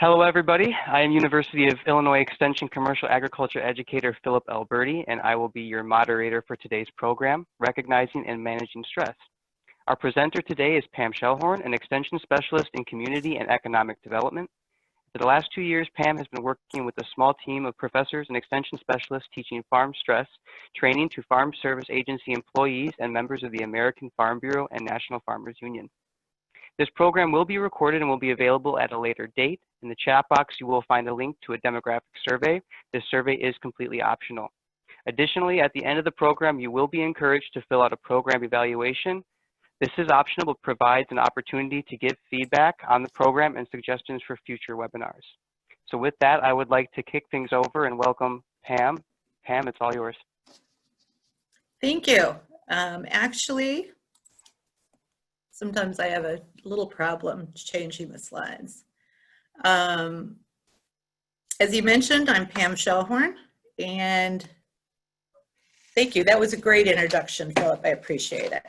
Hello, everybody. I am University of Illinois Extension Commercial Agriculture Educator Philip Alberti, and I will be your moderator for today's program, Recognizing and Managing Stress. Our presenter today is Pam Schallhorn, an Extension Specialist in Community and Economic Development. For the last 2 years, Pam has been working with a small team of professors and Extension Specialists teaching farm stress training to Farm Service Agency employees and members of the American Farm Bureau and National Farmers Union. This program will be recorded and will be available at a later date. In the chat box, you will find a link to a demographic survey. This survey is completely optional. Additionally, at the end of the program, you will be encouraged to fill out a program evaluation. This is optional, but provides an opportunity to give feedback on the program and suggestions for future webinars. So with that, I would like to kick things over and welcome Pam. Pam, it's all yours. Thank you. Actually, sometimes I have a little problem changing the slides. As you mentioned, I'm Pam Schallhorn, and thank you. That was a great introduction, Philip. I appreciate it.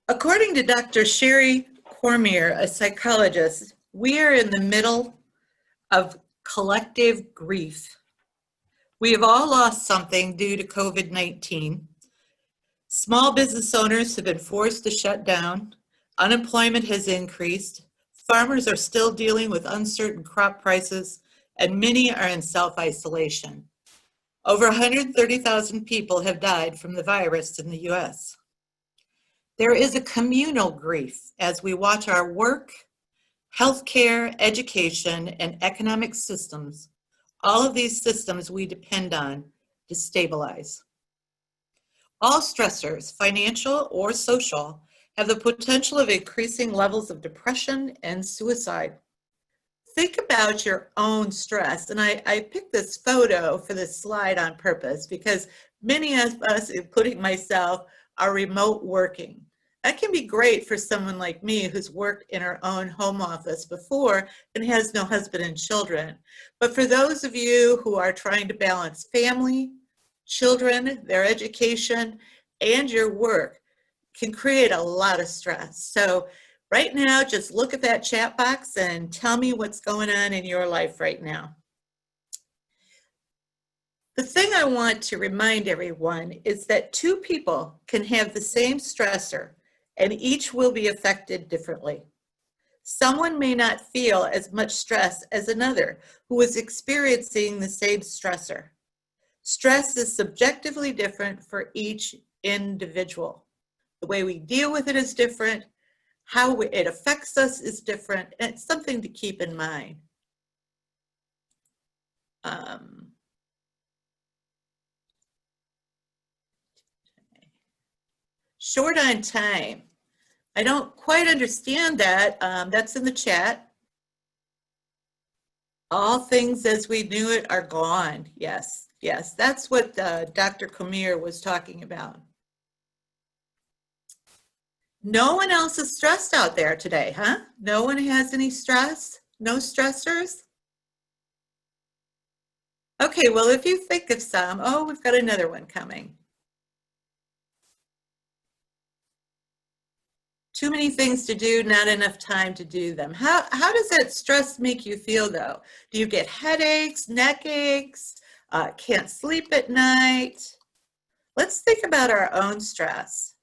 According to Dr. Sherry Cormier, a psychologist, we are in the middle of collective grief. We have all lost something due to COVID-19. Small business owners have been forced to shut down. Unemployment has increased. Farmers are still dealing with uncertain crop prices, and many are in self-isolation. Over 130,000 people have died from the virus in the U.S. There is a communal grief as we watch our work, healthcare, education, and economic systems, all of these systems we depend on, destabilize. All stressors, financial or social, have the potential of increasing levels of depression and suicide. Think about your own stress, and I picked this photo for this slide on purpose because many of us, including myself, are remote working. That can be great for someone like me who's worked in her own home office before and has no husband and children. But for those of you who are trying to balance family, children, their education, and your work, can create a lot of stress. So right now, just look at that chat box and tell me what's going on in your life right now. The thing I want to remind everyone is that two people can have the same stressor and each will be affected differently. Someone may not feel as much stress as another who is experiencing the same stressor. Stress is subjectively different for each individual. The way we deal with it is different, how it affects us is different, and it's something to keep in mind. Short on time. I don't quite understand that. That's in the chat. All things as we knew it are gone. Yes, yes, that's what Dr. Cormier was talking about. No one else is stressed out there today, huh? No one has any stress? No stressors? Okay, well, if you think of some, oh, we've got another one coming. Too many things to do, not enough time to do them. How does that stress make you feel, though? Do you get headaches, neck aches, can't sleep at night? Let's think about our own stress.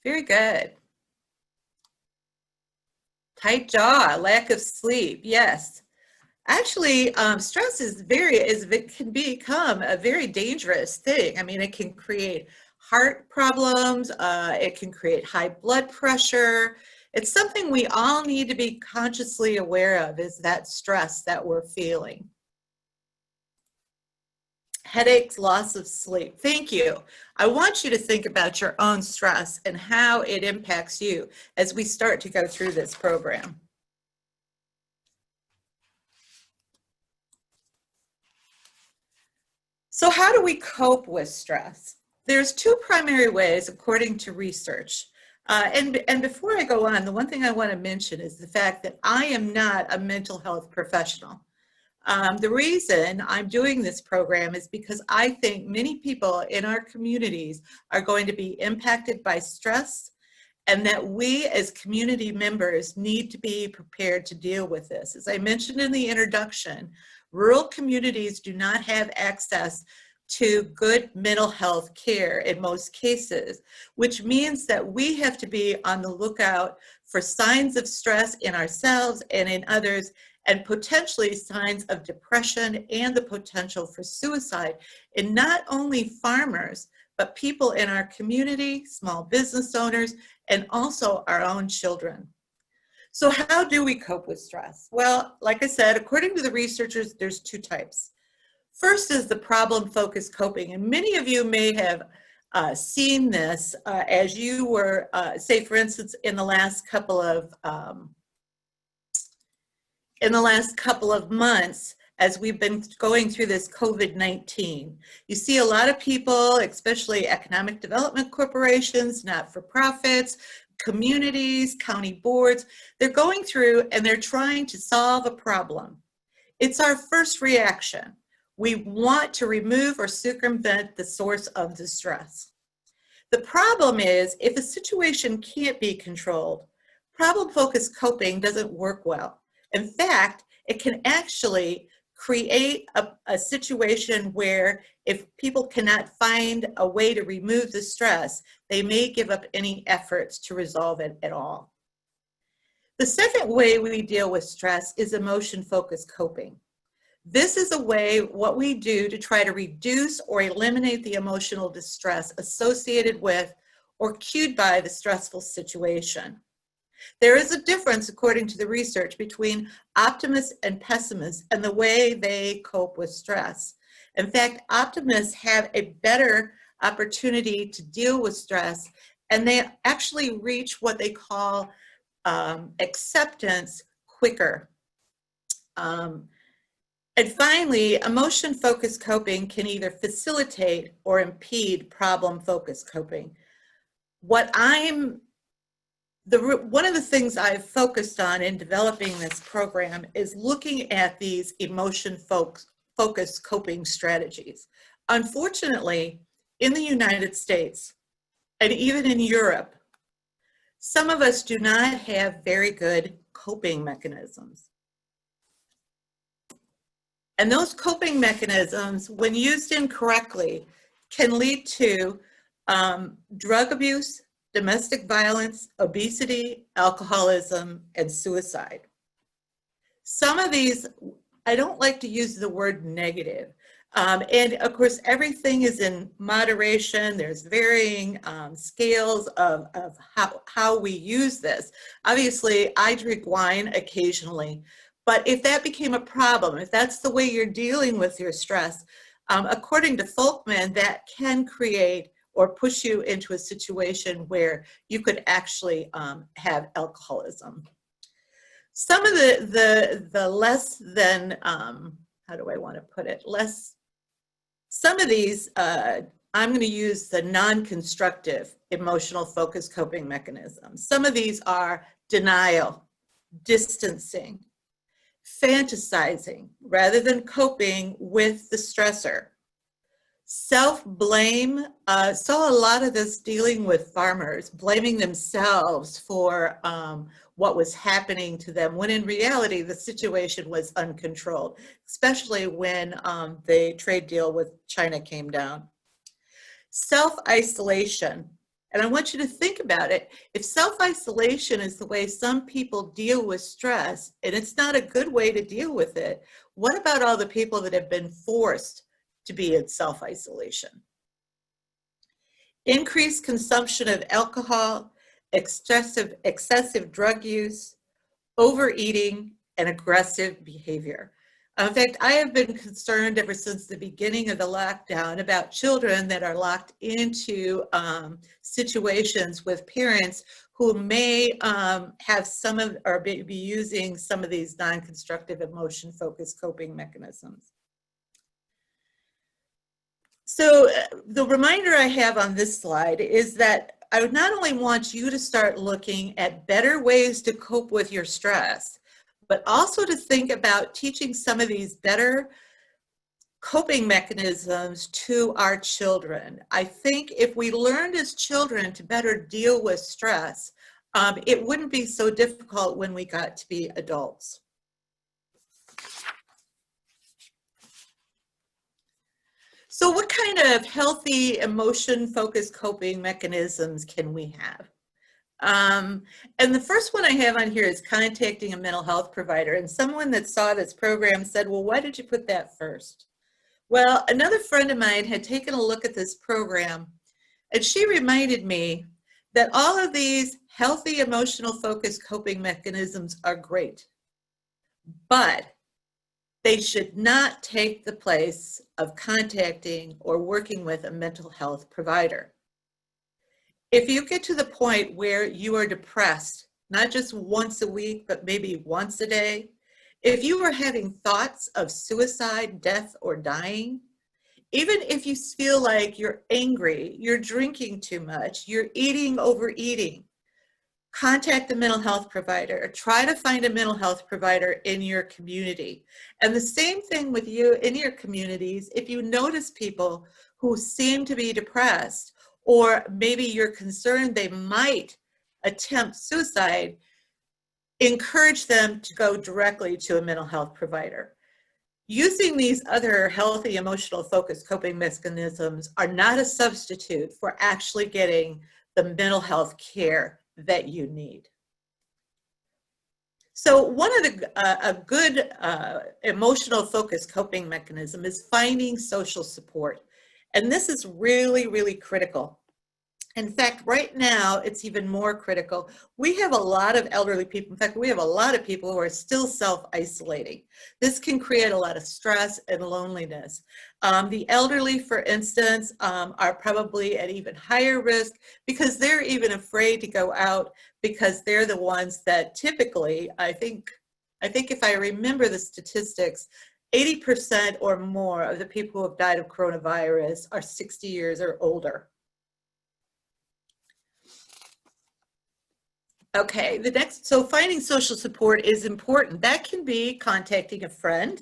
Very good. Tight jaw, lack of sleep, yes. Actually, stress can become a very dangerous thing. I mean, it can create heart problems, it can create high blood pressure. It's something we all need to be consciously aware of, is that stress that we're feeling. Headaches, loss of sleep. Thank you. I want you to think about your own stress and how it impacts you as we start to go through this program. So how do we cope with stress? There's two primary ways, according to research. And before I go on, the one thing I want to mention is the fact that I am not a mental health professional. The reason I'm doing this program is because I think many people in our communities are going to be impacted by stress, and that we as community members need to be prepared to deal with this. As I mentioned in the introduction, rural communities do not have access to good mental health care in most cases, which means that we have to be on the lookout for signs of stress in ourselves and in others, and potentially signs of depression and the potential for suicide in not only farmers, but people in our community, small business owners, and also our own children. So how do we cope with stress? Well, like I said, according to the researchers, there's two types. First is the problem-focused coping, and many of you may have seen this as you were, say for instance, in the last couple of months, as we've been going through this COVID-19. You see a lot of people, especially economic development corporations, not-for-profits, communities, county boards, they're going through and they're trying to solve a problem. It's our first reaction. We want to remove or circumvent the source of the stress. The problem is, if a situation can't be controlled, problem-focused coping doesn't work well. In fact, it can actually create a situation where if people cannot find a way to remove the stress, they may give up any efforts to resolve it at all. The second way we deal with stress is emotion-focused coping. This is a way, what we do to try to reduce or eliminate the emotional distress associated with or cued by the stressful situation. There is a difference, according to the research, between optimists and pessimists and the way they cope with stress. In fact, optimists have a better opportunity to deal with stress, and they actually reach what they call acceptance quicker. And finally, emotion-focused coping can either facilitate or impede problem-focused coping. One of the things I've focused on in developing this program is looking at these emotion-focused coping strategies. Unfortunately, in the United States, and even in Europe, some of us do not have very good coping mechanisms. And those coping mechanisms, when used incorrectly, can lead to drug abuse, domestic violence, obesity, alcoholism, and suicide. Some of these, I don't like to use the word negative. And of course, everything is in moderation. There's varying scales of how we use this. Obviously, I drink wine occasionally. But if that became a problem, if that's the way you're dealing with your stress, according to Folkman, that can create or push you into a situation where you could actually have alcoholism. Some of the less than, how do I want to put it, some of these, I'm going to use the non-constructive emotional focused coping mechanisms. Some of these are denial, distancing, fantasizing rather than coping with the stressor. Self-blame, saw a lot of this dealing with farmers, blaming themselves for what was happening to them, when in reality the situation was uncontrolled, especially when the trade deal with China came down. Self-isolation. And I want you to think about it. If self-isolation is the way some people deal with stress, and it's not a good way to deal with it, what about all the people that have been forced to be in self-isolation? Increased consumption of alcohol, excessive drug use, overeating, and aggressive behavior. In fact, I have been concerned ever since the beginning of the lockdown about children that are locked into situations with parents who may have some of, or be using some of these non-constructive emotion-focused coping mechanisms. So the reminder I have on this slide is that I would not only want you to start looking at better ways to cope with your stress, but also to think about teaching some of these better coping mechanisms to our children. I think if we learned as children to better deal with stress, it wouldn't be so difficult when we got to be adults. So what kind of healthy emotion-focused coping mechanisms can we have? And the first one I have on here is contacting a mental health provider. And someone that saw this program said, well, why did you put that first? Well, another friend of mine had taken a look at this program, and she reminded me that all of these healthy emotional focused coping mechanisms are great, but they should not take the place of contacting or working with a mental health provider. If you get to the point where you are depressed, not just once a week, but maybe once a day, if you are having thoughts of suicide, death, or dying, even if you feel like you're angry, you're drinking too much, you're overeating, contact the mental health provider. Try to find a mental health provider in your community. And the same thing with you in your communities. If you notice people who seem to be depressed, or maybe you're concerned they might attempt suicide, encourage them to go directly to a mental health provider. Using these other healthy emotional focused coping mechanisms are not a substitute for actually getting the mental health care that you need. So one of a good emotional focused coping mechanism is finding social support. And this is really, really critical. In fact, right now, it's even more critical. We have a lot of elderly people. In fact, we have a lot of people who are still self-isolating. This can create a lot of stress and loneliness. The elderly, for instance, are probably at even higher risk because they're even afraid to go out, because they're the ones that typically, I think if I remember the statistics, 80% or more of the people who have died of coronavirus are 60 years or older. Okay, so finding social support is important. That can be contacting a friend.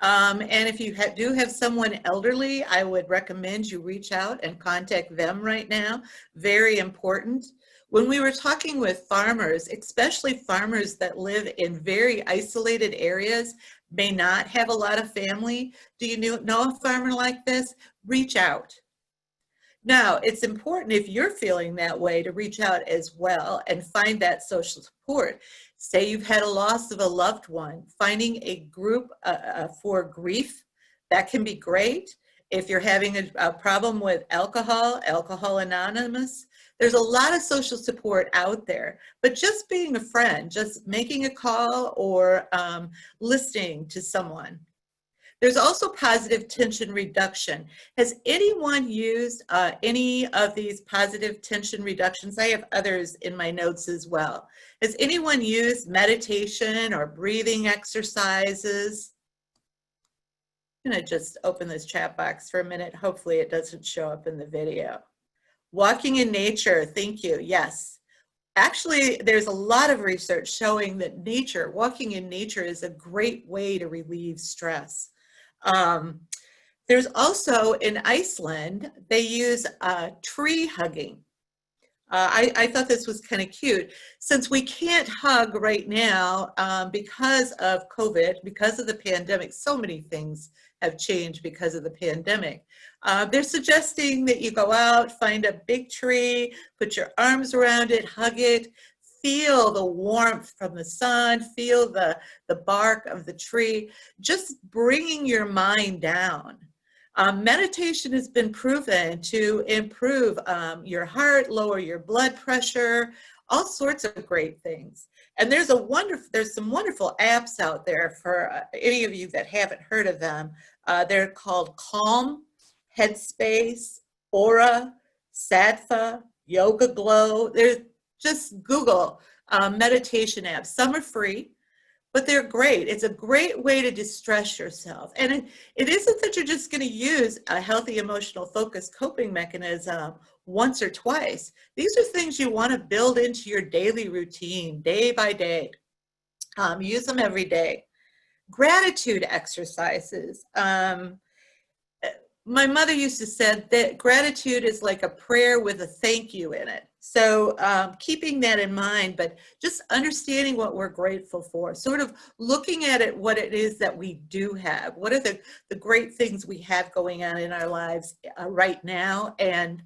And if you do have someone elderly, I would recommend you reach out and contact them right now. Very important. When we were talking with farmers, especially farmers that live in very isolated areas, may not have a lot of family. Do you know a farmer like this? Reach out. Now, it's important, if you're feeling that way, to reach out as well and find that social support. Say you've had a loss of a loved one, finding a group for grief, that can be great. If you're having a problem with alcohol, Alcohol Anonymous, there's a lot of social support out there. But just being a friend, just making a call or listening to someone. There's also positive tension reduction. Has anyone used any of these positive tension reductions? I have others in my notes as well. Has anyone used meditation or breathing exercises? I'm gonna just open this chat box for a minute. Hopefully it doesn't show up in the video. Walking in nature, thank you, yes. Actually, there's a lot of research showing that walking in nature is a great way to relieve stress. There's also, in Iceland, they use tree hugging. I thought this was kind of cute. Since we can't hug right now because of COVID, because of the pandemic, so many things have changed because of the pandemic. They're suggesting that you go out, find a big tree, put your arms around it, hug it, feel the warmth from the sun, feel the bark of the tree, just bringing your mind down. Meditation has been proven to improve your heart, lower your blood pressure, all sorts of great things. And there's some wonderful apps out there for any of you that haven't heard of them. They're called Calm, Headspace, Aura, Sattva, Yoga Glow. Just Google meditation apps. Some are free, but they're great. It's a great way to distress yourself. And it isn't that you're just going to use a healthy emotional focused coping mechanism once or twice. These are things you want to build into your daily routine, day by day. Use them every day. Gratitude exercises. My mother used to say that gratitude is like a prayer with a thank you in it. So keeping that in mind, but just understanding what we're grateful for, sort of looking at it, what it is that we do have. What are the great things we have going on in our lives right now, and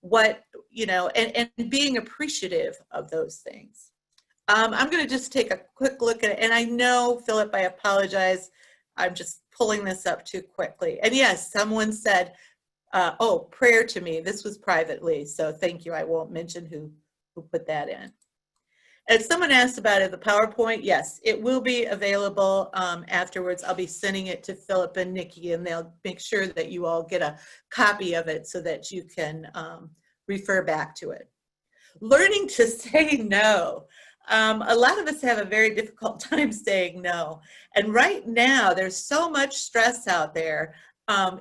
what, you know, and being appreciative of those things. I'm going to just take a quick look at it. And I know, Philip, I apologize. I'm just pulling this up too quickly. And yes, someone said, oh, prayer to me. This was privately. So thank you. I won't mention who put that in. And someone asked about it, the PowerPoint. Yes, it will be available afterwards. I'll be sending it to Philip and Nikki, and they'll make sure that you all get a copy of it so that you can refer back to it. Learning to say no. A lot of us have a very difficult time saying no. And right now, there's so much stress out there.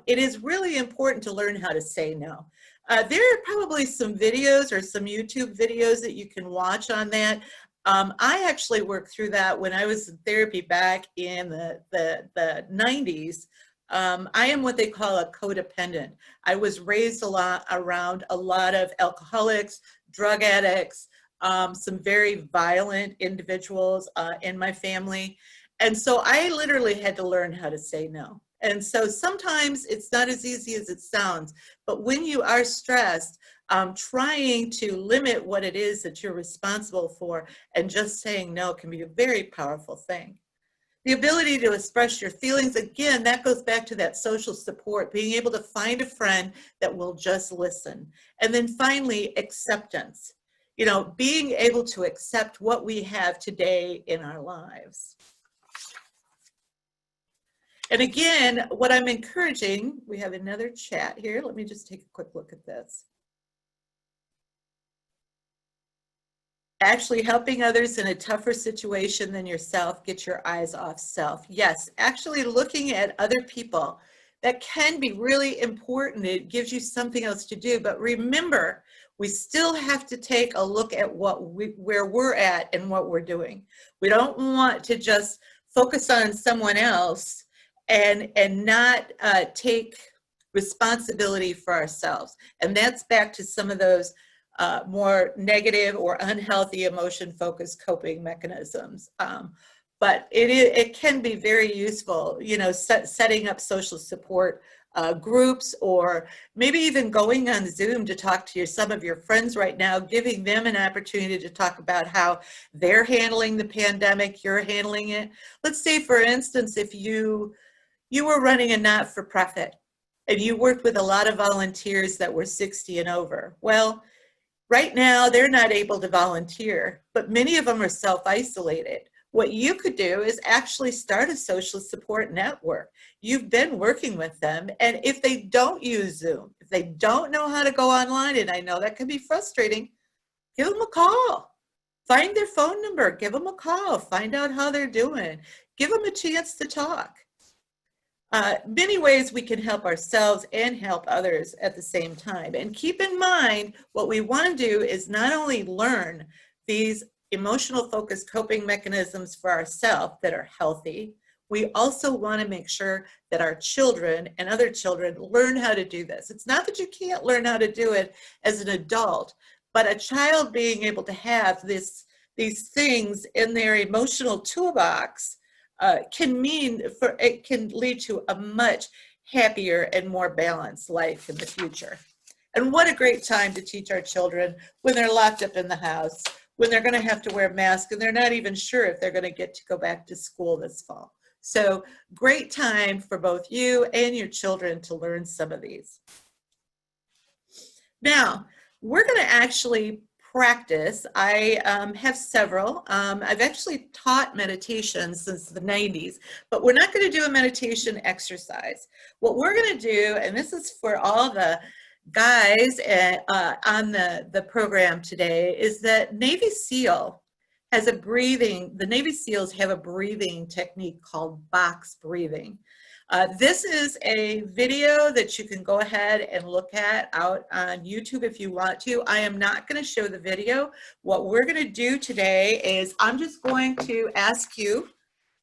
It is really important to learn how to say no. There are probably some videos or some YouTube videos that you can watch on that. I actually worked through that when I was in therapy back in the 90s. I am what they call a codependent. I was raised a lot around a lot of alcoholics, drug addicts, some very violent individuals in my family. And so I literally had to learn how to say no. And so sometimes it's not as easy as it sounds, but when you are stressed, trying to limit what it is that you're responsible for and just saying no can be a very powerful thing. The ability to express your feelings, again, that goes back to that social support, being able to find a friend that will just listen. And then finally, acceptance. You know, being able to accept what we have today in our lives. And again, what I'm encouraging, we have another chat here. Let me just take a quick look at this. Actually helping others in a tougher situation than yourself, get your eyes off self. Yes, actually looking at other people, that can be really important. It gives you something else to do. But remember, we still have to take a look at where we're at and what we're doing. We don't want to just focus on someone else and not take responsibility for ourselves. And that's back to some of those more negative or unhealthy emotion-focused coping mechanisms. But it can be very useful, you know, setting up social support groups, or maybe even going on Zoom to talk to some of your friends right now, giving them an opportunity to talk about how they're handling the pandemic, you're handling it. Let's say, for instance, if you were running a not-for-profit and you worked with a lot of volunteers that were 60 and over. Well, right now, they're not able to volunteer, but many of them are self-isolated. What you could do is actually start a social support network. You've been working with them, and if they don't use Zoom, if they don't know how to go online, and I know that can be frustrating, give them a call. Find their phone number, give them a call, find out how they're doing, give them a chance to talk. Many ways we can help ourselves and help others at the same time. And keep in mind, what we want to do is not only learn these emotional focused coping mechanisms for ourselves that are healthy, we also want to make sure that our children and other children learn how to do this. It's not that you can't learn how to do it as an adult, but a child being able to have these things in their emotional toolbox can lead to a much happier and more balanced life in the future. And what a great time to teach our children when they're locked up in the house, when they're going to have to wear masks and they're not even sure if they're going to get to go back to school this fall. So great time for both you and your children to learn some of these. Now, we're going to actually practice. I have several. I've actually taught meditation since the 90s, but we're not going to do a meditation exercise. What we're going to do, and this is for all the guys on the program today, is that Navy SEAL has the Navy SEALs have a breathing technique called box breathing. This is a video that you can go ahead and look at out on YouTube if you want to. I am not going to show the video. What we're going to do today is I'm just going to ask you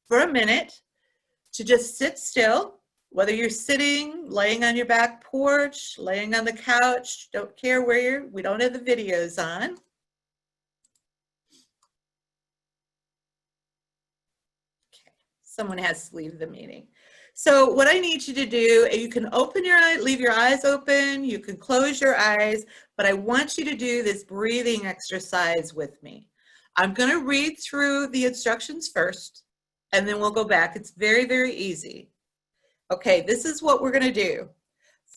for a minute to just sit still, whether you're sitting, laying on your back porch, laying on the couch, don't care where you're, we don't have the videos on. Okay, someone has to leave the meeting. So what I need you to do, you can open your eye, leave your eyes open, you can close your eyes, but I want you to do this breathing exercise with me. I'm going to read through the instructions first, and then we'll go back. It's very, very easy. Okay, this is what we're going to do.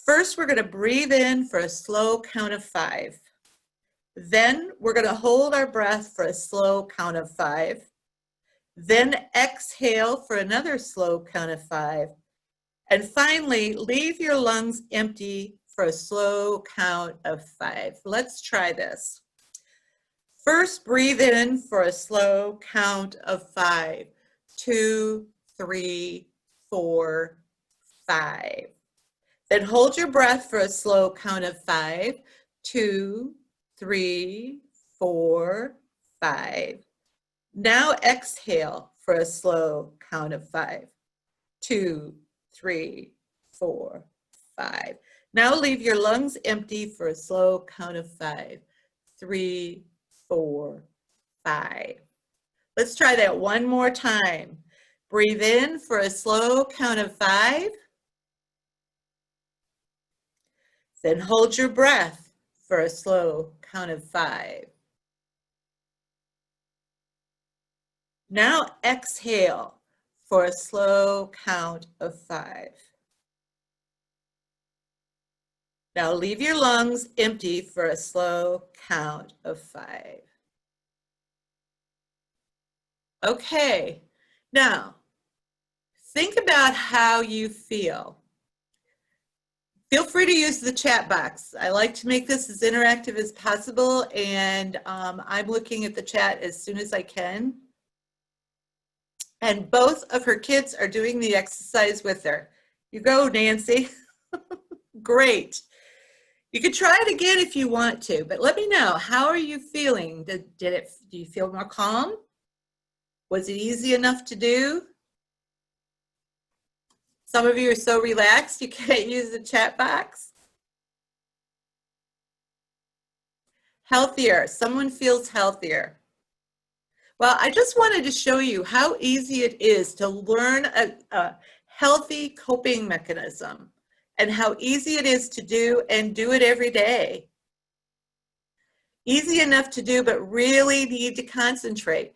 First, we're going to breathe in for a slow count of 5. Then we're going to hold our breath for a slow count of 5. Then exhale for another slow count of 5. And finally, leave your lungs empty for a slow count of 5. Let's try this. First, breathe in for a slow count of 5. 2, 3, 4, 5. Then hold your breath for a slow count of 5. 2, 3, 4, 5. Now exhale for a slow count of 5. 2, 3, 4, 5. Now leave your lungs empty for a slow count of 5. 3, 4, 5. Let's try that one more time. Breathe in for a slow count of 5. Then hold your breath for a slow count of 5. Now exhale for a slow count of 5. Now leave your lungs empty for a slow count of 5. Okay, now think about how you feel. Feel free to use the chat box. I like to make this as interactive as possible, and I'm looking at the chat as soon as I can. And both of her kids are doing the exercise with her. You go, Nancy. Great. You could try it again if you want to, but let me know, how are you feeling? Do you feel more calm? Was it easy enough to do? Some of you are so relaxed you can't use the chat box. Healthier. Someone feels healthier. Well, I just wanted to show you how easy it is to learn a healthy coping mechanism and how easy it is to do and do it every day. Easy enough to do, but really need to concentrate.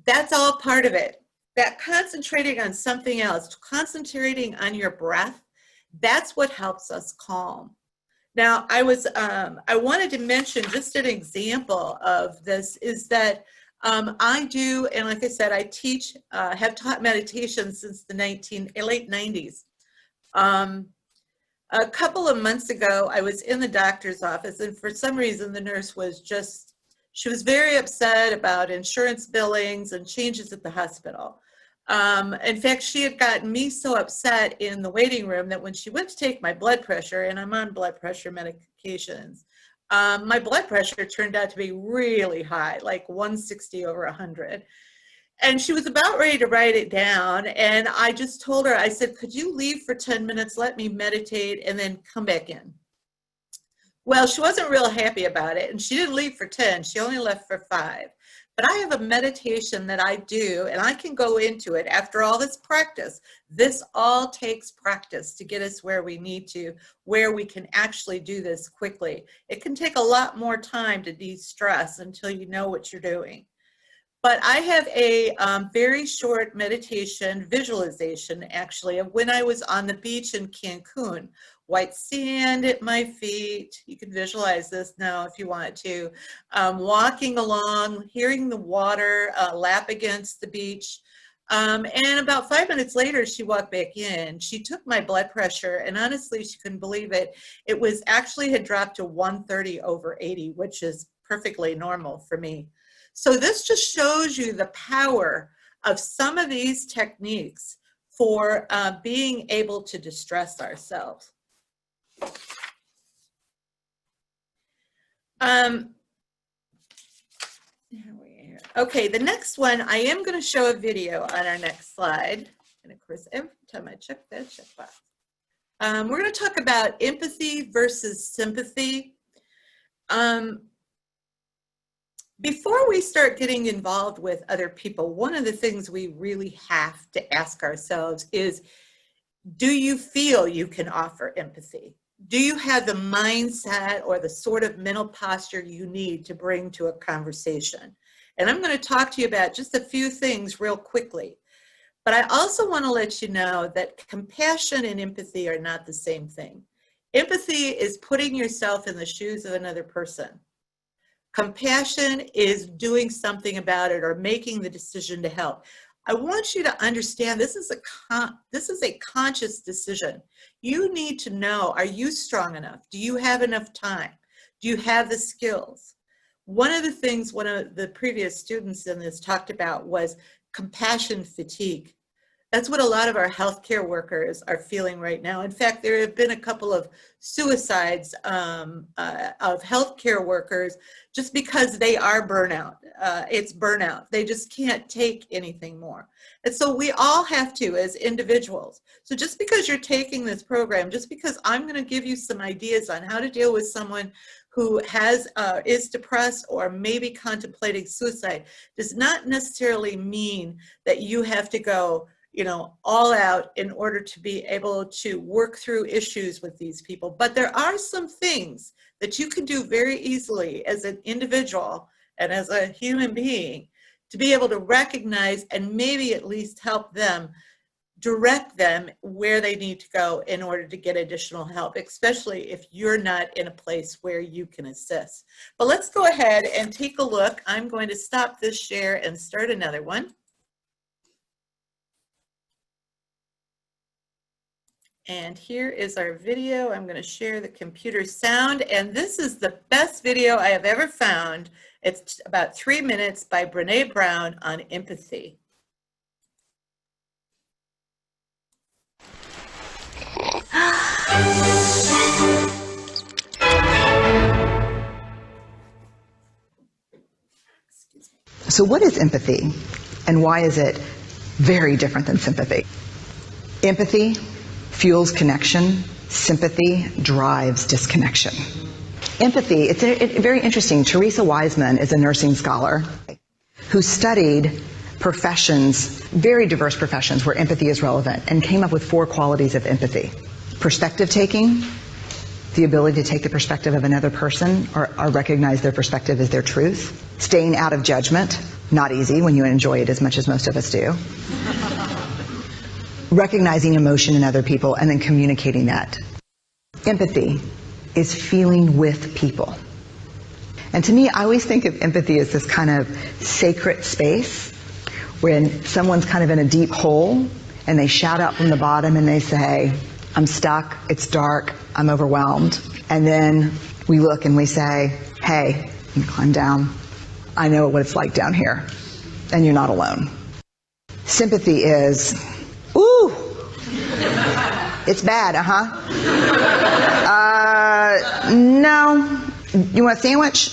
That's all part of it. That concentrating on something else, concentrating on your breath, that's what helps us calm. Now, I wanted to mention just an example of this is that I do, and like I said, I teach, have taught meditation since the late 90s. A couple of months ago, I was in the doctor's office, and for some reason, the nurse was she was very upset about insurance billings and changes at the hospital. In fact, she had gotten me so upset in the waiting room that when she went to take my blood pressure, and I'm on blood pressure medications, my blood pressure turned out to be really high, like 160 over 100. And she was about ready to write it down. And I just told her, I said, could you leave for 10 minutes, let me meditate, and then come back in? Well, she wasn't real happy about it. And she didn't leave for 10. She only left for 5. But I have a meditation that I do, and I can go into it after all this practice. This all takes practice to get us where we need to, where we can actually do this quickly. It can take a lot more time to de-stress until you know what you're doing. But I have a very short meditation visualization, actually, of when I was on the beach in Cancun. White sand at my feet. You can visualize this now if you want to. Walking along, hearing the water lap against the beach. And about 5 minutes later, she walked back in. She took my blood pressure, and honestly, she couldn't believe it. It was actually had dropped to 130 over 80, which is perfectly normal for me. So this just shows you the power of some of these techniques for being able to distress ourselves. Okay, the next one, I am going to show a video on our next slide. And of course, every time I check that checkbox. We're going to talk about empathy versus sympathy. Before we start getting involved with other people, one of the things we really have to ask ourselves is, do you feel you can offer empathy? Do you have the mindset or the sort of mental posture you need to bring to a conversation? And I'm going to talk to you about just a few things real quickly. But I also want to let you know that compassion and empathy are not the same thing. Empathy is putting yourself in the shoes of another person. Compassion is doing something about it or making the decision to help. I want you to understand this is a conscious decision. You need to know, are you strong enough? Do you have enough time? Do you have the skills? One of the things one of the previous students in this talked about was compassion fatigue. That's what a lot of our healthcare workers are feeling right now. In fact, there have been a couple of suicides of healthcare workers just because they are burnout. It's burnout. They just can't take anything more. And so we all have to as individuals. So just because you're taking this program, just because I'm going to give you some ideas on how to deal with someone who is depressed or maybe contemplating suicide, does not necessarily mean that you have to go, you know, all out in order to be able to work through issues with these people. But there are some things that you can do very easily as an individual and as a human being to be able to recognize and maybe at least help them, direct them where they need to go in order to get additional help, especially if you're not in a place where you can assist. But let's go ahead and take a look. I'm going to stop this share and start another one. And here is our video. I'm going to share the computer sound, and this is the best video I have ever found. It's about 3 minutes by Brene Brown on empathy. So what is empathy, and why is it very different than sympathy? Empathy fuels connection. Sympathy drives disconnection. Empathy, it's very interesting. Teresa Wiseman is a nursing scholar who studied professions, very diverse professions where empathy is relevant, and came up with 4 qualities of empathy. Perspective taking, the ability to take the perspective of another person or recognize their perspective as their truth. Staying out of judgment, not easy when you enjoy it as much as most of us do. Recognizing emotion in other people and then communicating that. Empathy is feeling with people. And to me, I always think of empathy as this kind of sacred space when someone's kind of in a deep hole and they shout out from the bottom and they say, I'm stuck, it's dark, I'm overwhelmed. And then we look and we say, hey, you climb down. I know what it's like down here, and you're not alone. Sympathy is, ooh, it's bad, no, you want a sandwich?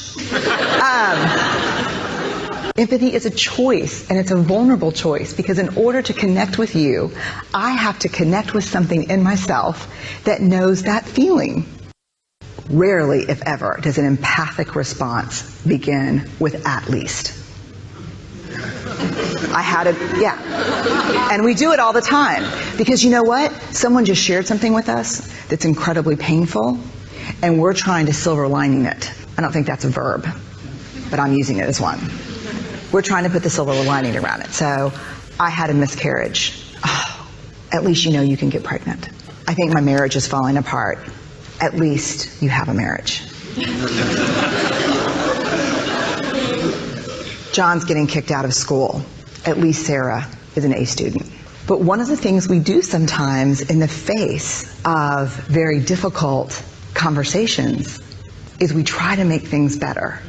Empathy is a choice, and it's a vulnerable choice, because in order to connect with you, I have to connect with something in myself that knows that feeling. Rarely, if ever, does an empathic response begin with "at least." I had it, yeah. And we do it all the time, because you know what? Someone just shared something with us that's incredibly painful, and we're trying to silver lining it. I don't think that's a verb, but I'm using it as one. We're trying to put the silver lining around it. So, I had a miscarriage. Oh, at least you know you can get pregnant. I think my marriage is falling apart. At least you have a marriage. John's getting kicked out of school. At least Sarah is an A student. But one of the things we do sometimes in the face of very difficult conversations is we try to make things better.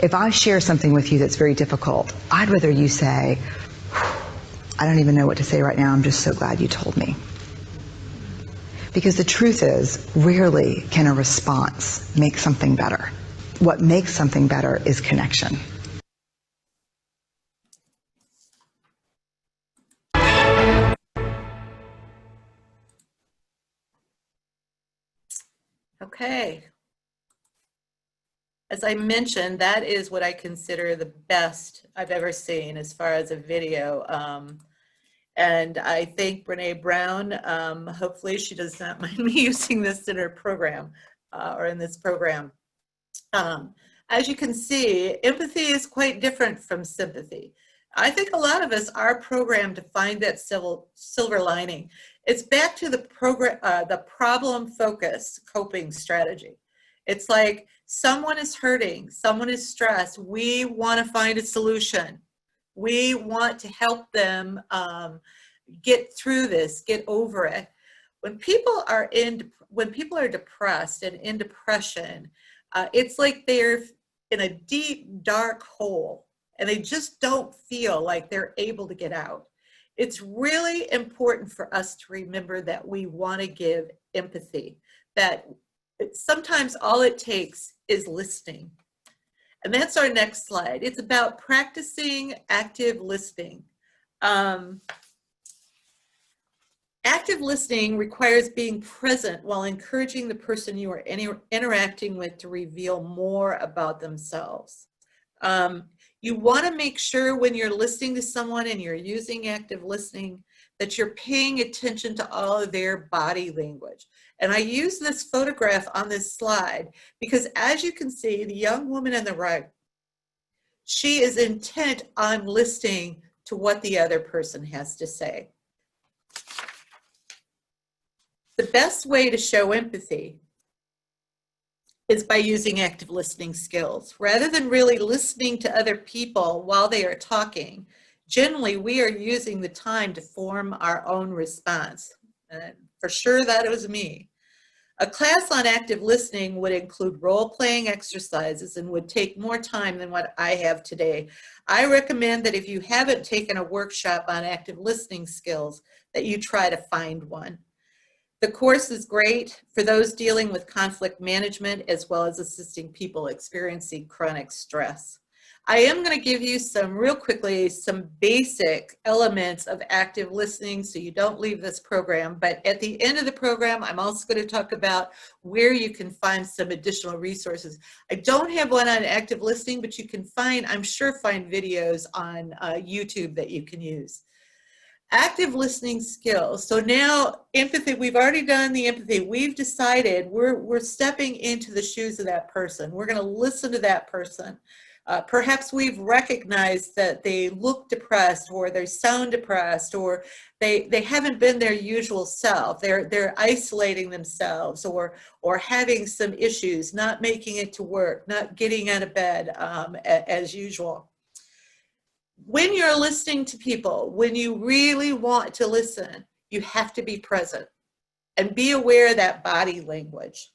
If I share something with you that's very difficult, I'd rather you say, I don't even know what to say right now. I'm just so glad you told me. Because the truth is, rarely can a response make something better. What makes something better is connection. Okay. As I mentioned, that is what I consider the best I've ever seen as far as a video. And I thank Brene Brown. Hopefully she does not mind me using this in her program or in this program. As you can see, empathy is quite different from sympathy. I think a lot of us are programmed to find that silver lining. It's back to the problem-focused coping strategy. It's like someone is hurting, someone is stressed. We want to find a solution. We want to help them get through this, get over it. When people are depressed and in depression, it's like they're in a deep, dark hole and they just don't feel like they're able to get out. It's really important for us to remember that we want to give empathy, that sometimes all it takes is listening. And that's our next slide. It's about practicing active listening. Active listening requires being present while encouraging the person you are interacting with to reveal more about themselves. You want to make sure when you're listening to someone and you're using active listening that you're paying attention to all of their body language. And I use this photograph on this slide because, as you can see, the young woman on the right, she is intent on listening to what the other person has to say. The best way to show empathy is by using active listening skills. Rather than really listening to other people while they are talking, generally we are using the time to form our own response. For sure that was me. A class on active listening would include role-playing exercises and would take more time than what I have today. I recommend that if you haven't taken a workshop on active listening skills, that you try to find one. The course is great for those dealing with conflict management as well as assisting people experiencing chronic stress. I am going to give you real quickly, some basic elements of active listening so you don't leave this program. But at the end of the program, I'm also going to talk about where you can find some additional resources. I don't have one on active listening, but you can find, I'm sure, find videos on YouTube that you can use. Active listening skills. So now empathy, we've already done the empathy. We've decided we're stepping into the shoes of that person. We're going to listen to that person. Perhaps we've recognized that they look depressed or they sound depressed or they haven't been their usual self. They're isolating themselves or having some issues, not making it to work, not getting out of bed as usual. When you're listening to people, when you really want to listen, you have to be present and be aware of that body language.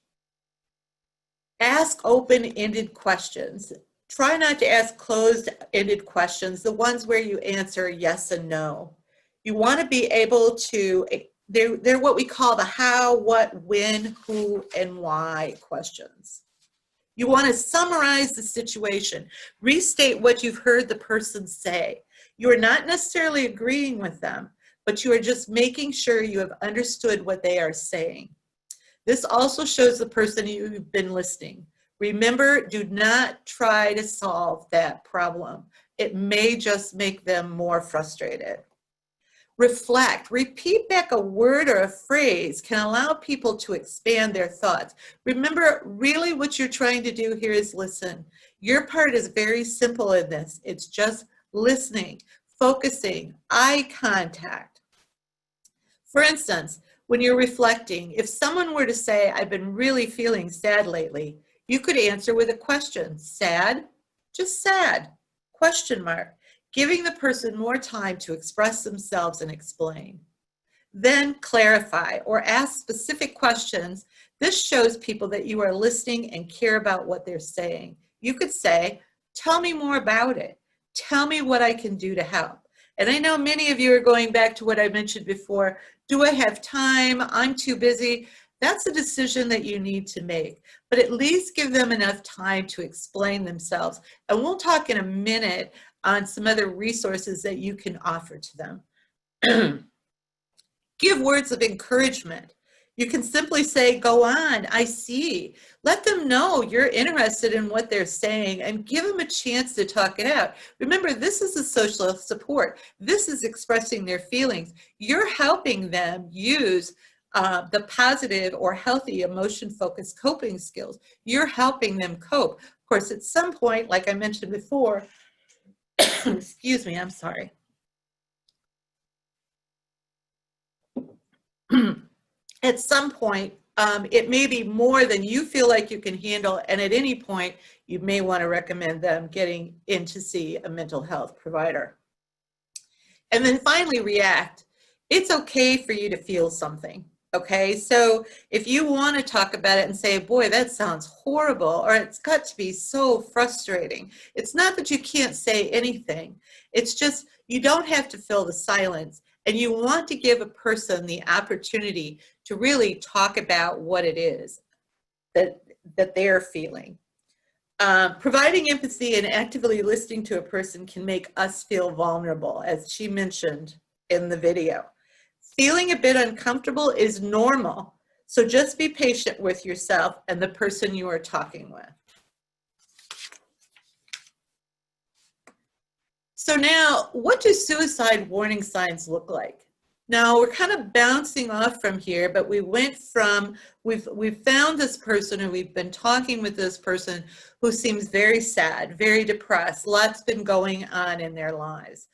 Ask open-ended questions. Try not to ask closed-ended questions, the ones where you answer yes and no. You want to be able to, they're what we call the how, what, when, who, and why questions. You want to summarize the situation, restate what you've heard the person say. You are not necessarily agreeing with them, but you are just making sure you have understood what they are saying. This also shows the person you've been listening. Remember, do not try to solve that problem. It may just make them more frustrated. Reflect. Repeat back a word or a phrase can allow people to expand their thoughts. Remember, really what you're trying to do here is listen. Your part is very simple in this. It's just listening, focusing, eye contact. For instance, when you're reflecting, if someone were to say, I've been really feeling sad lately, you could answer with a question. Sad? Just sad. Question mark. Giving the person more time to express themselves and explain. Then clarify or ask specific questions. This shows people that you are listening and care about what they're saying. You could say, tell me more about it. Tell me what I can do to help. And I know many of you are going back to what I mentioned before. Do I have time? I'm too busy. That's a decision that you need to make, but at least give them enough time to explain themselves. And we'll talk in a minute on some other resources that you can offer to them. Give words of encouragement. You can simply say, go on, I see. Let them know you're interested in what they're saying and give them a chance to talk it out. Remember, this is a social support. This is expressing their feelings. You're helping them use the positive or healthy emotion-focused coping skills. You're helping them cope. Of course, at some point, like I mentioned before, excuse me, I'm sorry. At some point, it may be more than you feel like you can handle, and at any point, you may want to recommend them getting in to see a mental health provider. And then finally, react. It's okay for you to feel something, okay? So if you want to talk about it and say, boy, that sounds horrible, or it's got to be so frustrating, it's not that you can't say anything. It's just you don't have to fill the silence. And you want to give a person the opportunity to really talk about what it is that they're feeling. Providing empathy and actively listening to a person can make us feel vulnerable, as she mentioned in the video. Feeling a bit uncomfortable is normal, so just be patient with yourself and the person you are talking with. So now, what do suicide warning signs look like? Now, we're kind of bouncing off from here, but we went from, we've found this person, and we've been talking with this person who seems very sad, very depressed. Lots been going on in their lives.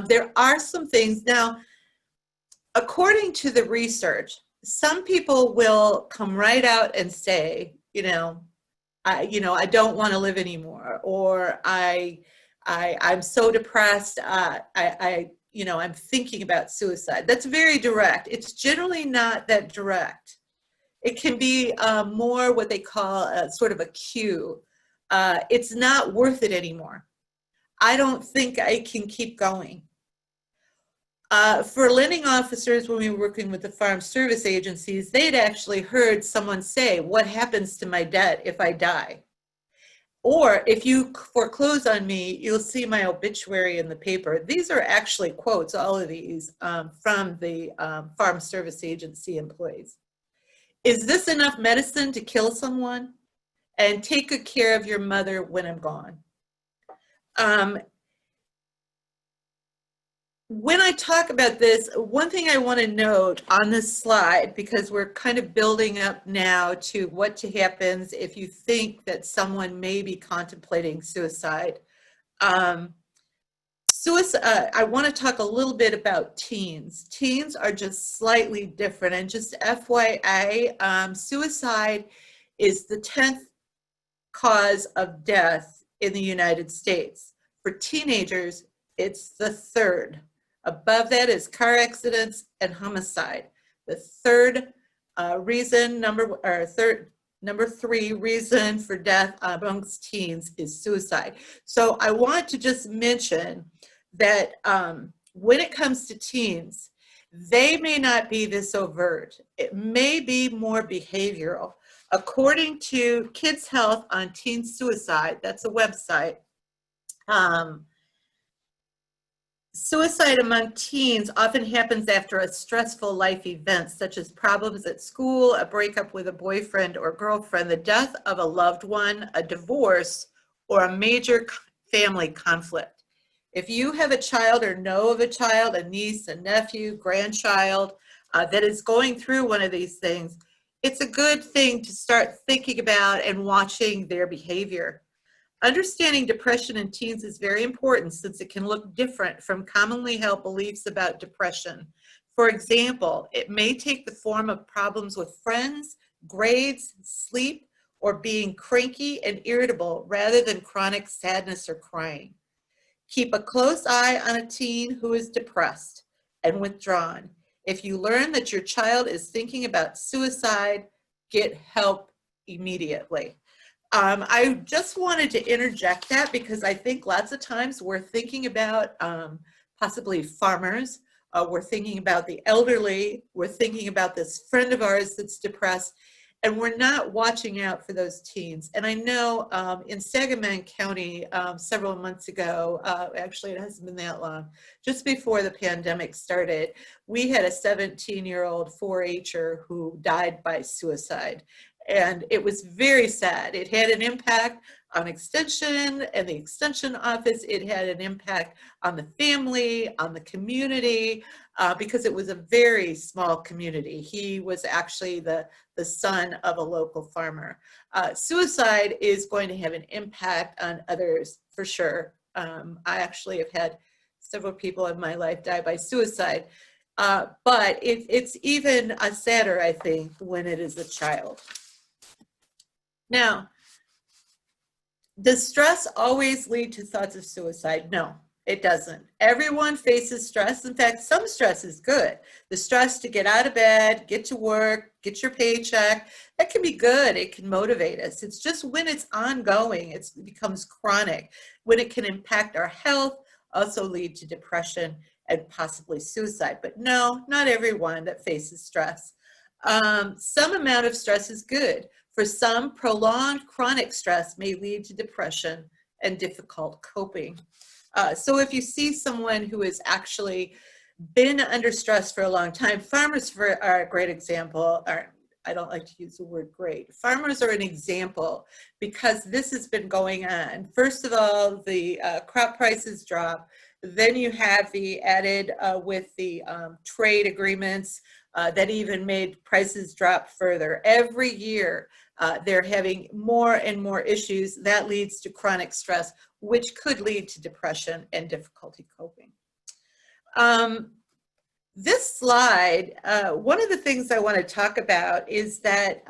There are some things. Now, according to the research, some people will come right out and say, I don't want to live anymore, or I'm so depressed, I'm thinking about suicide. That's very direct. It's generally not that direct. It can be more what they call sort of a cue. It's not worth it anymore. I don't think I can keep going. For lending officers, when we were working with the farm service agencies, they'd actually heard someone say, what happens to my debt if I die? Or if you foreclose on me, you'll see my obituary in the paper. These are actually quotes, all of these, from the Farm Service Agency employees. Is this enough medicine to kill someone? And take good care of your mother when I'm gone. When I talk about this, one thing I want to note on this slide, because we're kind of building up now to what happens if you think that someone may be contemplating suicide. I want to talk a little bit about teens. Teens are just slightly different, and just FYI, suicide is the 10th cause of death in the United States. For teenagers, it's the 3rd. Above that is car accidents and homicide. The third reason, number 3 reason for death amongst teens is suicide. So I want to just mention that when it comes to teens, they may not be this overt. It may be more behavioral. According to Kids Health on Teen Suicide, that's a website, suicide among teens often happens after a stressful life event, such as problems at school, a breakup with a boyfriend or girlfriend, the death of a loved one, a divorce, or a major family conflict. If you have a child or know of a child, a niece, a nephew, grandchild that is going through one of these things, it's a good thing to start thinking about and watching their behavior. Understanding depression in teens is very important, since it can look different from commonly held beliefs about depression. For example, it may take the form of problems with friends, grades, sleep, or being cranky and irritable rather than chronic sadness or crying. Keep a close eye on a teen who is depressed and withdrawn. If you learn that your child is thinking about suicide, get help immediately. I just wanted to interject that, because I think lots of times we're thinking about possibly farmers. We're thinking about the elderly. We're thinking about this friend of ours that's depressed, and we're not watching out for those teens. And I know in Sangamon County several months ago, actually it hasn't been that long, just before the pandemic started, we had a 17-year-old 4-H'er who died by suicide. And it was very sad. It had an impact on Extension and the Extension office. It had an impact on the family, on the community, because it was a very small community. He was actually the son of a local farmer. Suicide is going to have an impact on others for sure. I actually have had several people in my life die by suicide, but it's even sadder, I think, when it is a child. Now, does stress always lead to thoughts of suicide? No, it doesn't. Everyone faces stress. In fact, some stress is good. The stress to get out of bed, get to work, get your paycheck, that can be good. It can motivate us. It's just when it's ongoing, it becomes chronic, when it can impact our health, also lead to depression and possibly suicide. But no, not everyone that faces stress. Some amount of stress is good. For some, prolonged chronic stress may lead to depression and difficult coping. So if you see someone who has actually been under stress for a long time, farmers are a great example. I don't like to use the word great. Farmers are an example because this has been going on. First of all, the crop prices drop. Then you have the added with the trade agreements that even made prices drop further. Every year, they're having more and more issues. That leads to chronic stress, which could lead to depression and difficulty coping. This slide, one of the things I want to talk about is that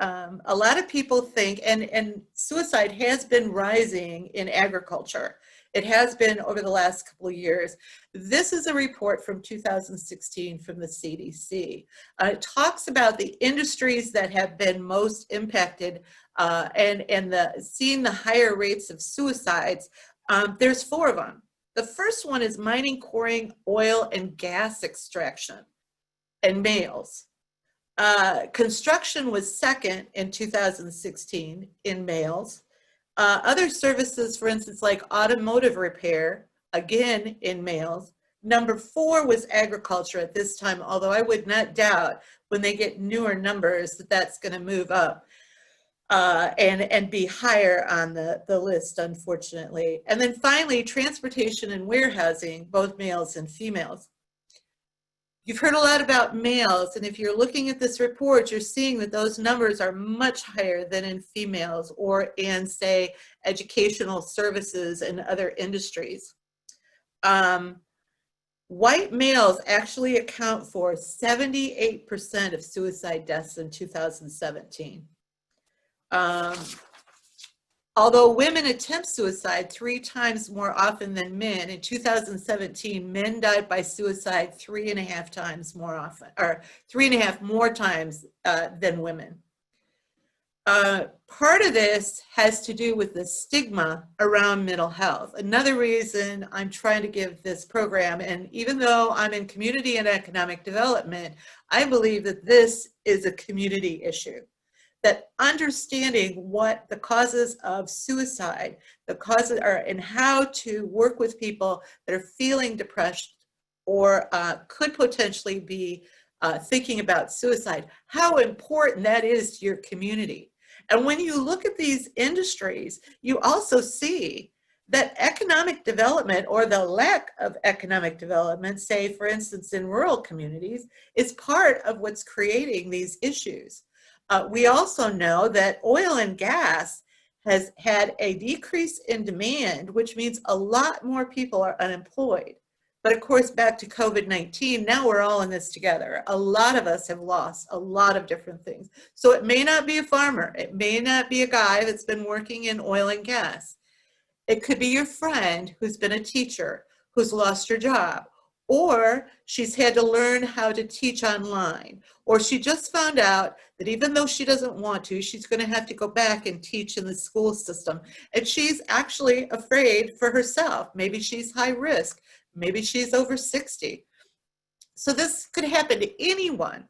a lot of people think, and suicide has been rising in agriculture. It has been over the last couple of years. This is a report from 2016 from the CDC. It talks about the industries that have been most impacted and seeing the higher rates of suicides. There's 4 of them. The first one is mining, quarrying, oil, and gas extraction, and males. Construction was second in 2016 in males. Other services, for instance, like automotive repair, again in males. Number 4 was agriculture at this time, although I would not doubt when they get newer numbers that that's going to move up and be higher on the list, unfortunately. And then finally, transportation and warehousing, both males and females. You've heard a lot about males, and if you're looking at this report, you're seeing that those numbers are much higher than in females or in, say, educational services and other industries. White males actually account for 78% of suicide deaths in 2017. Although women attempt suicide 3 times more often than men, in 2017, men died by suicide 3.5 times more often, or 3.5 more times than women. Part of this has to do with the stigma around mental health. Another reason I'm trying to give this program, and even though I'm in community and economic development, I believe that this is a community issue. That understanding what the causes of suicide, the causes are, and how to work with people that are feeling depressed or could potentially be thinking about suicide, how important that is to your community. And when you look at these industries, you also see that economic development or the lack of economic development, say for instance in rural communities, is part of what's creating these issues. We also know that oil and gas has had a decrease in demand, which means a lot more people are unemployed. But of course, back to COVID-19, now we're all in this together. A lot of us have lost a lot of different things. So it may not be a farmer. It may not be a guy that's been working in oil and gas. It could be your friend who's been a teacher, who's lost her job, or she's had to learn how to teach online, or she just found out that even though she doesn't want to, she's going to have to go back and teach in the school system. And she's actually afraid for herself. Maybe she's high risk. Maybe she's over 60. So this could happen to anyone,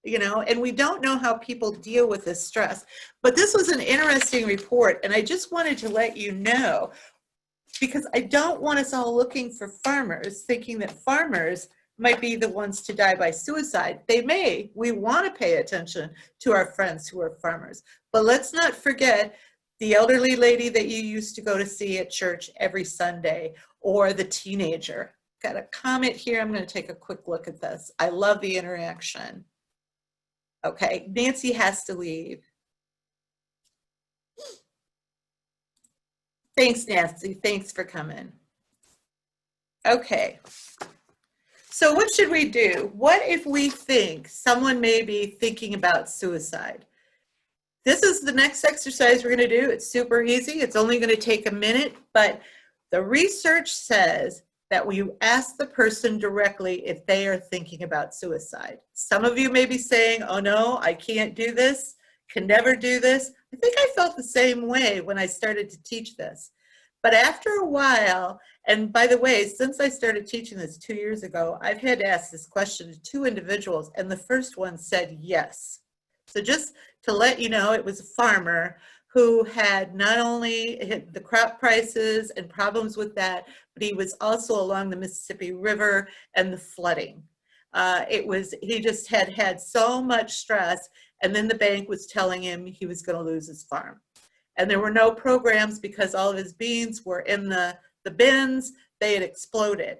you know, and we don't know how people deal with this stress. But this was an interesting report, and I just wanted to let you know, because I don't want us all looking for farmers, thinking that farmers might be the ones to die by suicide. They may. We want to pay attention to our friends who are farmers. But let's not forget the elderly lady that you used to go to see at church every Sunday, or the teenager. Got a comment here. I'm going to take a quick look at this. I love the interaction. Okay, Nancy has to leave. Thanks, Nancy. Thanks for coming. Okay. So what should we do? What if we think someone may be thinking about suicide? This is the next exercise we're going to do. It's super easy. It's only going to take a minute, but the research says that we ask the person directly if they are thinking about suicide. Some of you may be saying, oh no, I can't do this, can never do this. I think I felt the same way when I started to teach this. But after a while, and by the way, since I started teaching this 2 years ago, I've had to ask this question to 2 individuals, and the first one said yes. So just to let you know, it was a farmer who had not only hit the crop prices and problems with that, but he was also along the Mississippi River and the flooding. He just had so much stress, and then the bank was telling him he was going to lose his farm. And there were no programs because all of his beans were in the bins. They had exploded.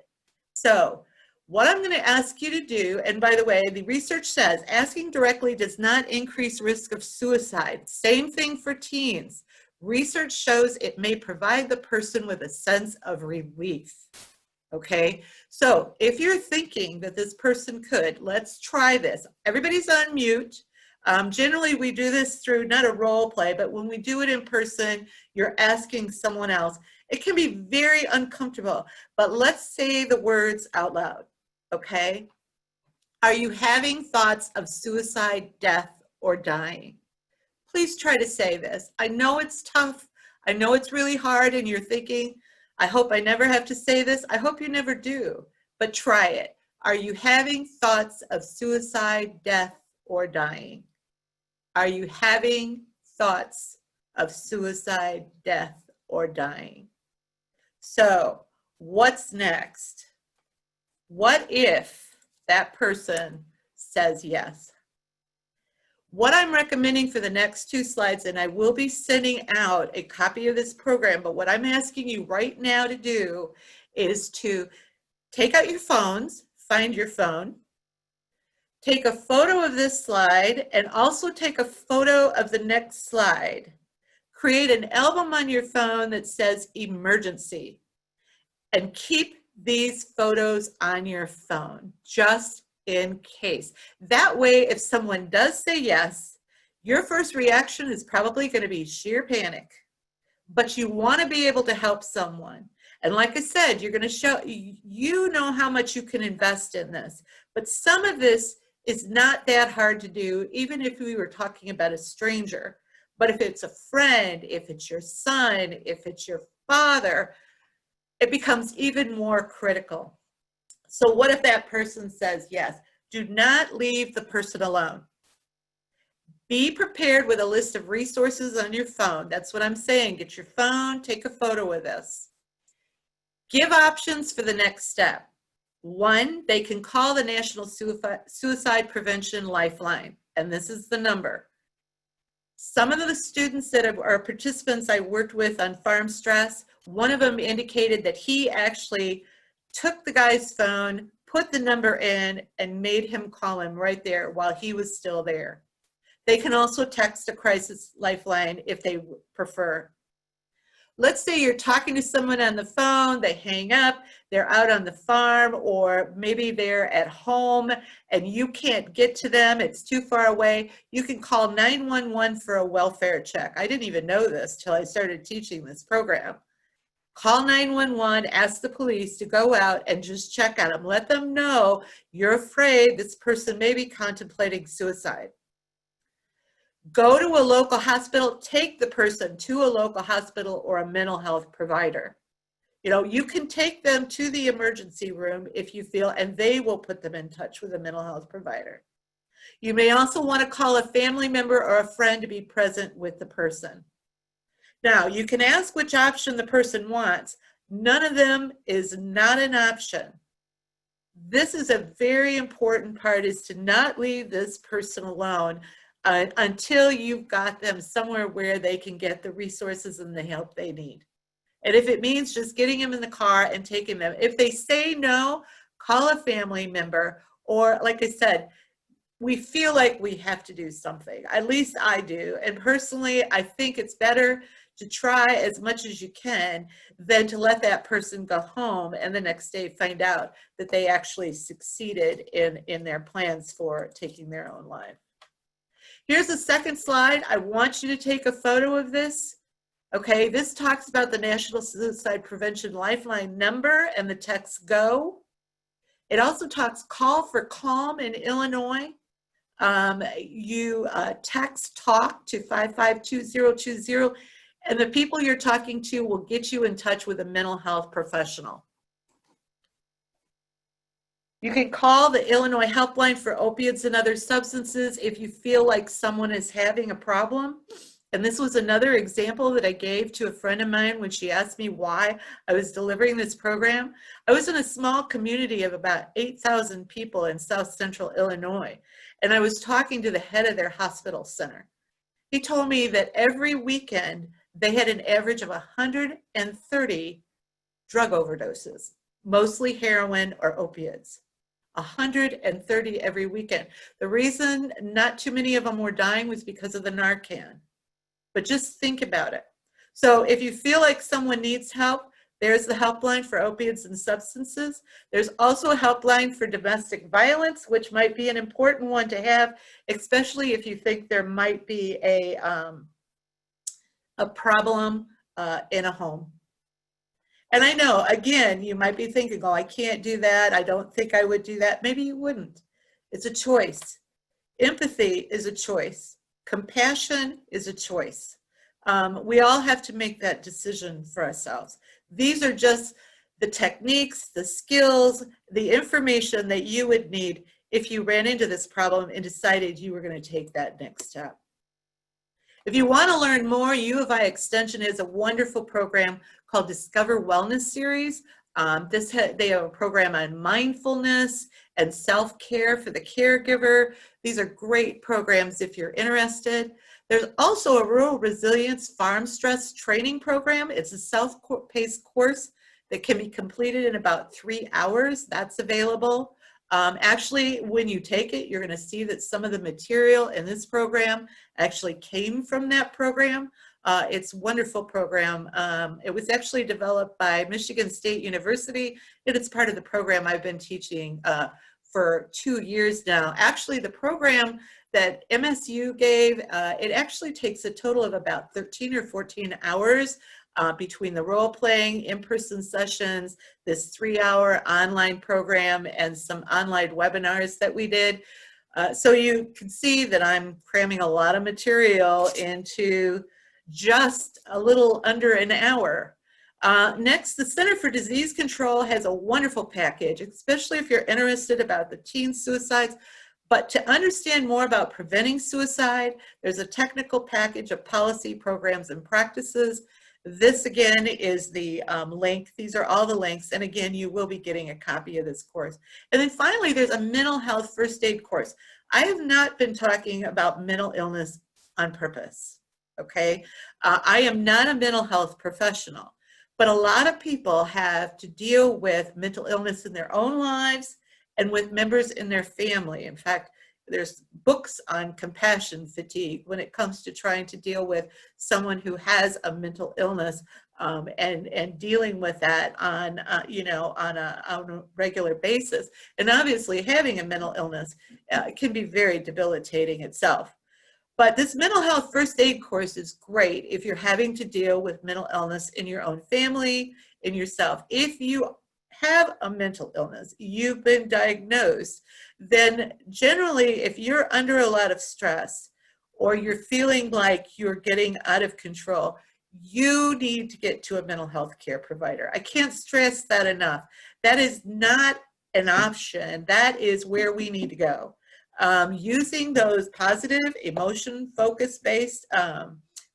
So what I'm going to ask you to do, and by the way, the research says asking directly does not increase risk of suicide. Same thing for teens. Research shows it may provide the person with a sense of relief. Okay, so if you're thinking that this person could, let's try this. Everybody's on mute. Generally, we do this through not a role play, but when we do it in person, you're asking someone else. It can be very uncomfortable, but let's say the words out loud, okay? Are you having thoughts of suicide, death, or dying? Please try to say this. I know it's tough. I know it's really hard, and you're thinking, I hope I never have to say this. I hope you never do, but try it. Are you having thoughts of suicide, death, or dying? Are you having thoughts of suicide, death, or dying? So what's next? What if that person says yes? What I'm recommending for the next 2 slides, and I will be sending out a copy of this program, but what I'm asking you right now to do is to take out your phones, find your phone, take a photo of this slide, and also take a photo of the next slide. Create an album on your phone that says emergency, and keep these photos on your phone just in case. That way, if someone does say yes, your first reaction is probably going to be sheer panic, but you want to be able to help someone. And like I said, you're going to show, you know how much you can invest in this, but some of this is not that hard to do, even if we were talking about a stranger. But if it's a friend, if it's your son, if it's your father, it becomes even more critical. So what if that person says yes? Do not leave the person alone. Be prepared with a list of resources on your phone. That's what I'm saying. Get your phone, take a photo of this. Give options for the next step. 1, they can call the National Suicide Prevention Lifeline, and this is the number. Some of the students that are participants I worked with on Farm Stress, one of them indicated that he actually took the guy's phone, put the number in, and made him call him right there while he was still there. They can also text a crisis lifeline if they prefer. Let's say you're talking to someone on the phone, they hang up, they're out on the farm, or maybe they're at home and you can't get to them, it's too far away. You can call 911 for a welfare check. I didn't even know this till I started teaching this program. Call 911, ask the police to go out and just check on them. Let them know you're afraid this person may be contemplating suicide. Go to a local hospital, take the person to a local hospital or a mental health provider. You know, you can take them to the emergency room if you feel, and they will put them in touch with a mental health provider. You may also want to call a family member or a friend to be present with the person. Now, you can ask which option the person wants. None of them is not an option. This is a very important part, is to not leave this person alone until you've got them somewhere where they can get the resources and the help they need. And if it means just getting them in the car and taking them, if they say no, call a family member, or like I said, we feel like we have to do something. At least I do. And personally, I think it's better to try as much as you can than to let that person go home and the next day find out that they actually succeeded in their plans for taking their own life. Here's the second slide. I want you to take a photo of this. Okay, this talks about the National Suicide Prevention Lifeline number and the text GO. It also talks call for calm in Illinois. You text talk to 552020, and the people you're talking to will get you in touch with a mental health professional. You can call the Illinois Helpline for Opiates and Other Substances if you feel like someone is having a problem. And this was another example that I gave to a friend of mine when she asked me why I was delivering this program. I was in a small community of about 8,000 people in South Central Illinois, and I was talking to the head of their hospital center. He told me that every weekend they had an average of 130 drug overdoses, mostly heroin or opiates. 130 every weekend. The reason not too many of them were dying was because of the Narcan. But just think about it. So if you feel like someone needs help, there's the helpline for opiates and substances. There's also a helpline for domestic violence, which might be an important one to have, especially if you think there might be a problem in a home. And I know, again, you might be thinking, oh, I can't do that. I don't think I would do that. Maybe you wouldn't. It's a choice. Empathy is a choice. Compassion is a choice. We all have to make that decision for ourselves. These are just the techniques, the skills, the information that you would need if you ran into this problem and decided you were going to take that next step. If you want to learn more, U of I Extension has a wonderful program called Discover Wellness Series. They have a program on mindfulness and self-care for the caregiver. These are great programs if you're interested. There's also a Rural Resilience Farm Stress Training Program. It's a self-paced course that can be completed in about 3 hours. That's available. Actually, when you take it, you're going to see that some of the material in this program actually came from that program. It's a wonderful program. It was actually developed by Michigan State University, and it's part of the program I've been teaching for 2 years now. Actually, the program that MSU gave, it actually takes a total of about 13 or 14 hours between the role-playing, in-person sessions, this 3-hour online program, and some online webinars that we did. So you can see that I'm cramming a lot of material into just a little under an hour. Next, the Center for Disease Control has a wonderful package, especially if you're interested about the teen suicides. But to understand more about preventing suicide, there's a technical package of policy, programs, and practices. This again is the link. These are all the links. And again, you will be getting a copy of this course. And then finally, there's a mental health first aid course. I have not been talking about mental illness on purpose, okay? I am not a mental health professional, but a lot of people have to deal with mental illness in their own lives and with members in their family. In fact, there's books on compassion fatigue when it comes to trying to deal with someone who has a mental illness and dealing with that on on a regular basis. And obviously, having a mental illness can be very debilitating itself. But this mental health first aid course is great if you're having to deal with mental illness in your own family, in yourself. If you have a mental illness, you've been diagnosed, then generally if you're under a lot of stress or you're feeling like you're getting out of control, you need to get to a mental health care provider. I can't stress that enough. That is not an option. That is where we need to go. Using those positive emotion focus-based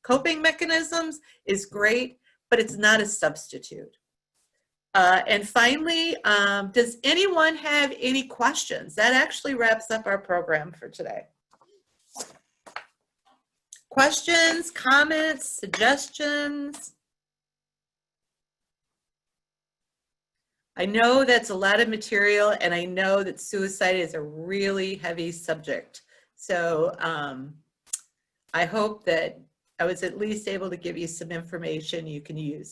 coping mechanisms is great, but it's not a substitute. And finally, does anyone have any questions? That actually wraps up our program for today. Questions, comments, suggestions? I know that's a lot of material, and I know that suicide is a really heavy subject. So I hope that I was at least able to give you some information you can use.